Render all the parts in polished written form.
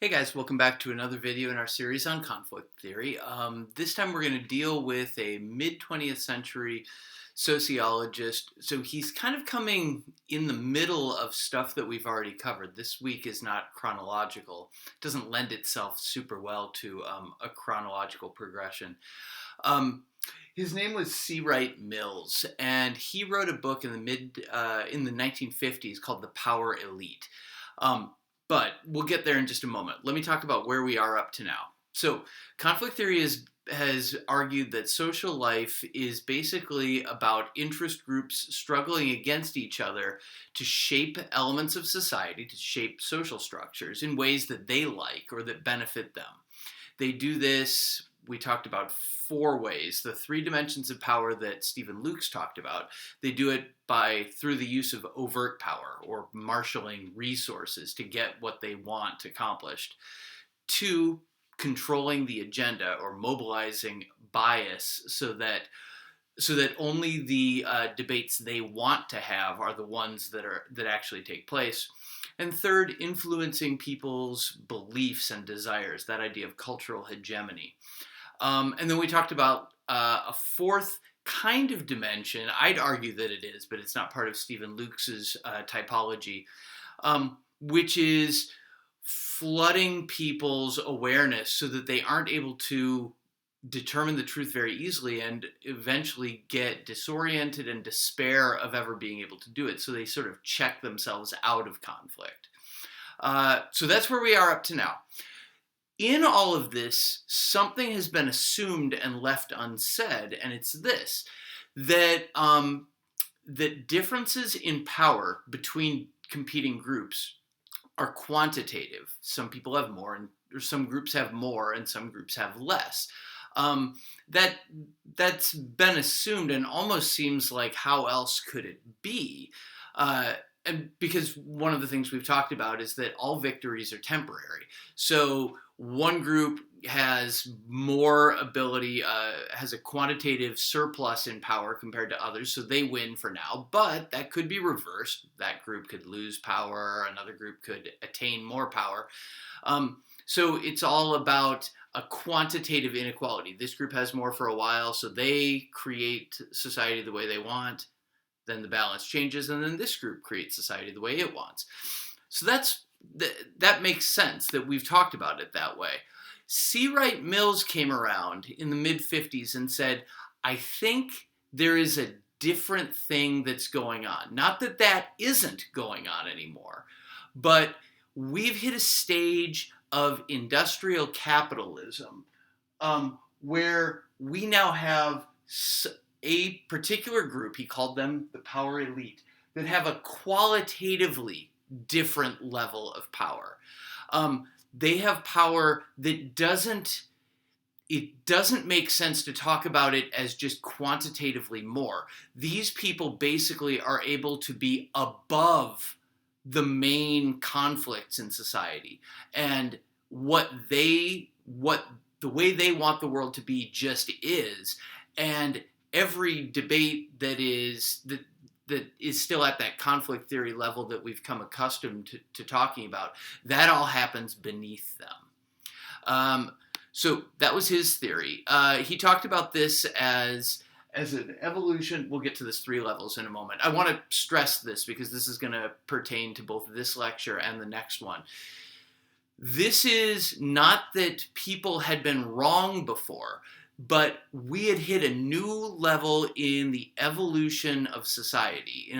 Hey guys, welcome back to another video in our series on conflict theory. This time we're going to deal with a mid-20th century sociologist. So he's kind of coming in the middle of stuff that we've already covered. This week is not chronological. It doesn't lend itself super well to a chronological progression. His name was Wright Mills, and he wrote a book in the 1950s called The Power Elite. But we'll get there in just a moment. Let me talk about where we are up to now. So, conflict theory has argued that social life is basically about interest groups struggling against each other to shape elements of society, to shape social structures in ways that they like or that benefit them. They do this, we talked about 4 ways, the 3 dimensions of power that Stephen Luke's talked about. They do it through the use of overt power or marshaling resources to get what they want accomplished. 2, controlling the agenda or mobilizing bias so that only the debates they want to have are the ones that actually take place. And 3rd, influencing people's beliefs and desires, that idea of cultural hegemony. And then we talked about a 4th kind of dimension. I'd argue that it is, but it's not part of Stephen Luke's typology, which is flooding people's awareness so that they aren't able to determine the truth very easily and eventually get disoriented and despair of ever being able to do it. So they sort of check themselves out of conflict. So that's where we are up to now. In all of this, something has been assumed and left unsaid, and it's this, that differences in power between competing groups are quantitative. Some people have more, or some groups have more, and some groups have less. That's been assumed and almost seems like how else could it be? And because one of the things we've talked about is that all victories are temporary. So one group has more ability, has a quantitative surplus in power compared to others, so they win for now, but that could be reversed. That group could lose power, another group could attain more power. So it's all about a quantitative inequality. This group has more for a while, so they create society the way they want. Then the balance changes, and then this group creates society the way it wants. So that makes sense that we've talked about it that way. Wright Mills came around in the mid-50s and said, I think there is a different thing that's going on. Not that that isn't going on anymore, but we've hit a stage of industrial capitalism where we now have a particular group, he called them the power elite, that have a qualitatively different level of power. They have power that doesn't make sense to talk about it as just quantitatively more. These people basically are able to be above the main conflicts in society, and the way they want the world to be just is, and every debate that is still at that conflict theory level that we've come accustomed to talking about, that all happens beneath them. So that was his theory. He talked about this as an evolution. We'll get to this 3 levels in a moment. I want to stress this because this is going to pertain to both this lecture and the next one. This is not that people had been wrong before, but we had hit a new level in the evolution of society.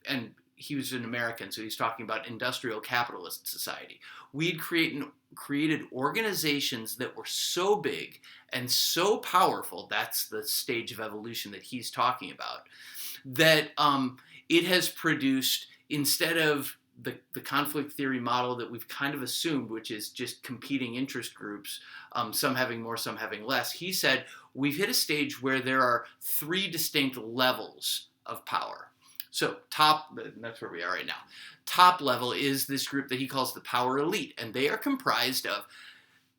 And he was an American, so he's talking about industrial capitalist society. We'd created organizations that were so big and so powerful, that's the stage of evolution that he's talking about, that it has produced, instead of the conflict theory model that we've kind of assumed, which is just competing interest groups, some having more, some having less, he said, we've hit a stage where there are 3 distinct levels of power. So that's where we are right now. Top level is this group that he calls the power elite, and they are comprised of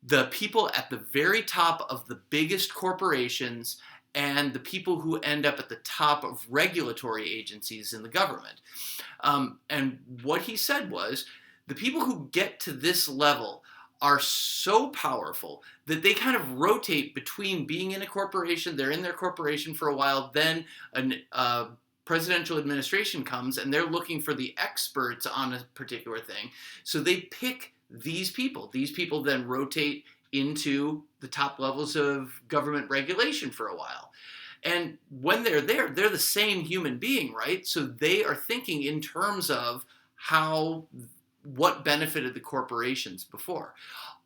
the people at the very top of the biggest corporations and the people who end up at the top of regulatory agencies in the government. And what he said was, The people who get to this level are so powerful that they kind of rotate between being in a corporation, they're in their corporation for a while, then a presidential administration comes and they're looking for the experts on a particular thing. So they pick these people. These people then rotate into the top levels of government regulation for a while. And when they're there, they're the same human being, right? So they are thinking in terms of what benefited the corporations before.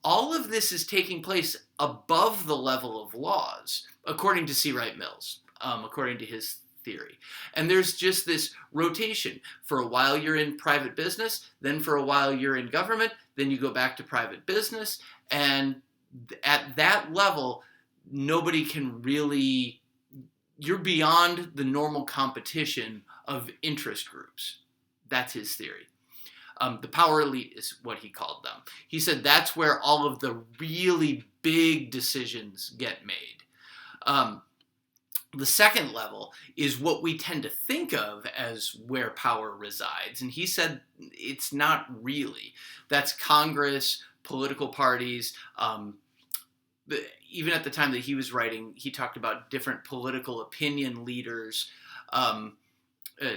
All of this is taking place above the level of laws, according to C. Wright Mills, according to his theory. And there's just this rotation. For a while you're in private business, then for a while you're in government, then you go back to private business, and at that level, nobody can really, you're beyond the normal competition of interest groups. That's his theory. The power elite is what he called them. He said that's where all of the really big decisions get made. The second level is what we tend to think of as where power resides. And he said it's not really. That's Congress, political parties. Even at the time that he was writing, he talked about different political opinion leaders.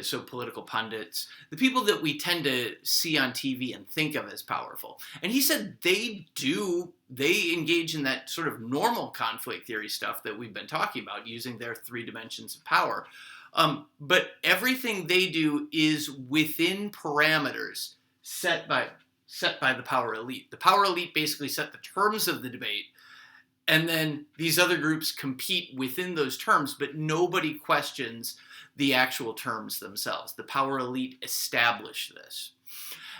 So political pundits, the people that we tend to see on TV and think of as powerful. And he said they engage in that sort of normal conflict theory stuff that we've been talking about, using their 3 dimensions of power. But everything they do is within parameters set by the power elite. The power elite basically set the terms of the debate, and then these other groups compete within those terms, but nobody questions the actual terms themselves. The power elite establish this.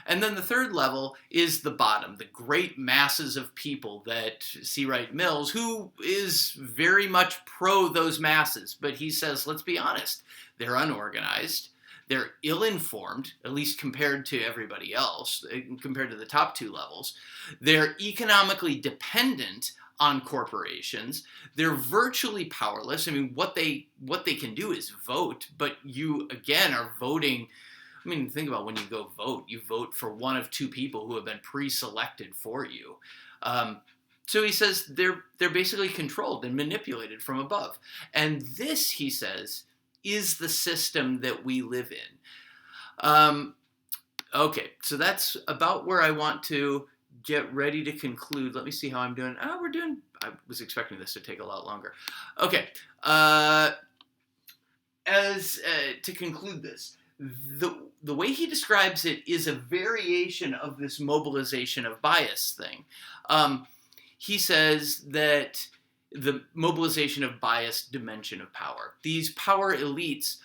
And then the third level is the bottom, the great masses of people that C. Wright Mills, who is very much pro those masses, but he says, let's be honest, they're unorganized, they're ill-informed, at least compared to everybody else, compared to the top 2 levels. They're economically dependent on corporations. They're virtually powerless. I mean, what they can do is vote, but you, again, are voting. I mean, think about when you go vote. You vote for one of 2 people who have been pre-selected for you. So he says they're basically controlled and manipulated from above. And this, he says, is the system that we live in. Okay, so that's about where I want to get ready to conclude. Let me see how I'm doing. I was expecting this to take a lot longer. Okay. To conclude this, the way he describes it is a variation of this mobilization of bias thing. He says that the mobilization of bias dimension of power. These power elites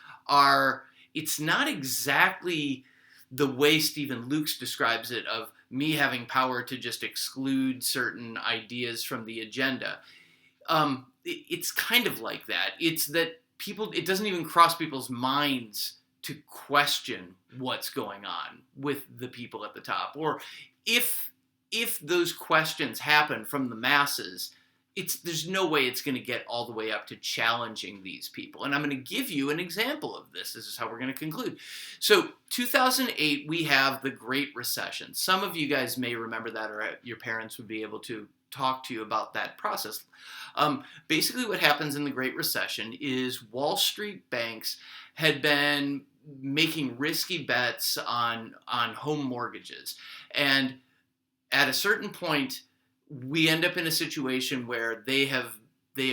it's not exactly the way Stephen Lukes describes it, of me having power to just exclude certain ideas from the agenda. It's kind of like that. It's that it doesn't even cross people's minds to question what's going on with the people at the top. Or if those questions happen from the masses, there's no way it's going to get all the way up to challenging these people. And I'm going to give you an example of this. This is how we're going to conclude. So 2008, we have the Great Recession. Some of you guys may remember that, or your parents would be able to talk to you about that process. Basically what happens in the Great Recession is Wall Street banks had been making risky bets on home mortgages. And at a certain point, we end up in a situation where they have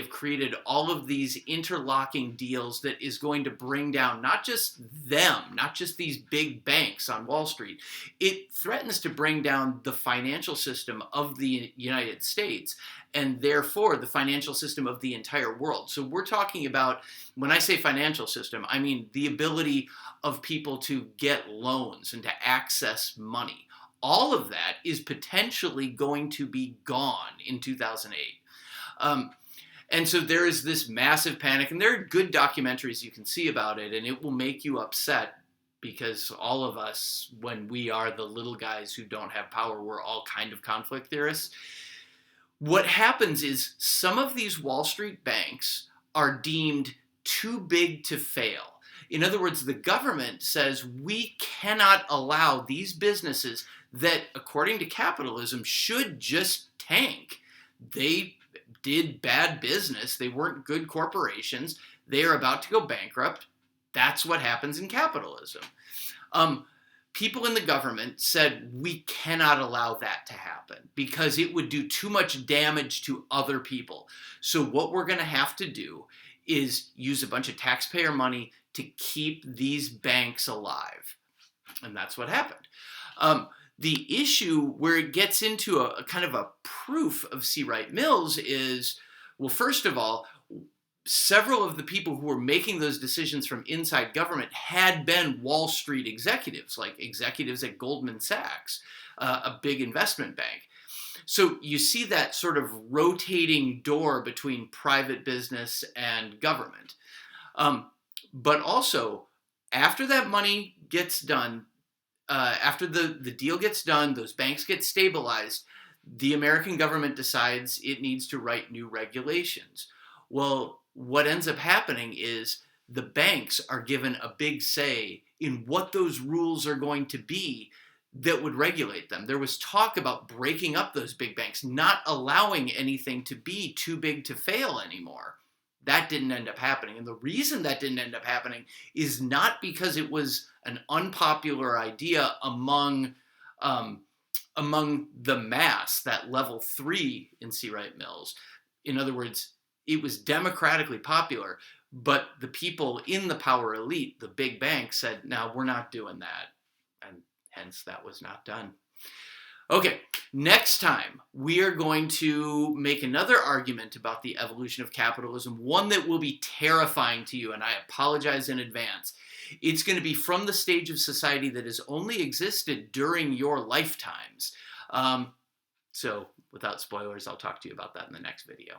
created all of these interlocking deals that is going to bring down not just them, not just these big banks on Wall Street. It threatens to bring down the financial system of the United States, and therefore the financial system of the entire world. So we're talking about, when I say financial system, I mean the ability of people to get loans and to access money. All of that is potentially going to be gone in 2008. And so there is this massive panic, and there are good documentaries you can see about it, and it will make you upset, because all of us, when we are the little guys who don't have power, we're all kind of conflict theorists. What happens is some of these Wall Street banks are deemed too big to fail. In other words, the government says we cannot allow these businesses that, according to capitalism, should just tank. They did bad business. They weren't good corporations. They are about to go bankrupt. That's what happens in capitalism. People in the government said, we cannot allow that to happen because it would do too much damage to other people. So what we're going to have to do is use a bunch of taxpayer money to keep these banks alive. And that's what happened. The issue where it gets into a kind of a proof of C. Wright Mills is, well, first of all, several of the people who were making those decisions from inside government had been Wall Street executives, like executives at Goldman Sachs, a big investment bank. So you see that sort of rotating door between private business and government. But also, after that money gets done, after the deal gets done, those banks get stabilized, the American government decides it needs to write new regulations. Well, what ends up happening is the banks are given a big say in what those rules are going to be that would regulate them. There was talk about breaking up those big banks, not allowing anything to be too big to fail anymore. That didn't end up happening. And the reason that didn't end up happening is not because it was an unpopular idea among the mass, that level 3 in C. Wright Mills. In other words, it was democratically popular, but the people in the power elite, the big banks, said, no, we're not doing that. And hence that was not done. Okay, next time we are going to make another argument about the evolution of capitalism, one that will be terrifying to you, and I apologize in advance. It's going to be from the stage of society that has only existed during your lifetimes. So without spoilers, I'll talk to you about that in the next video.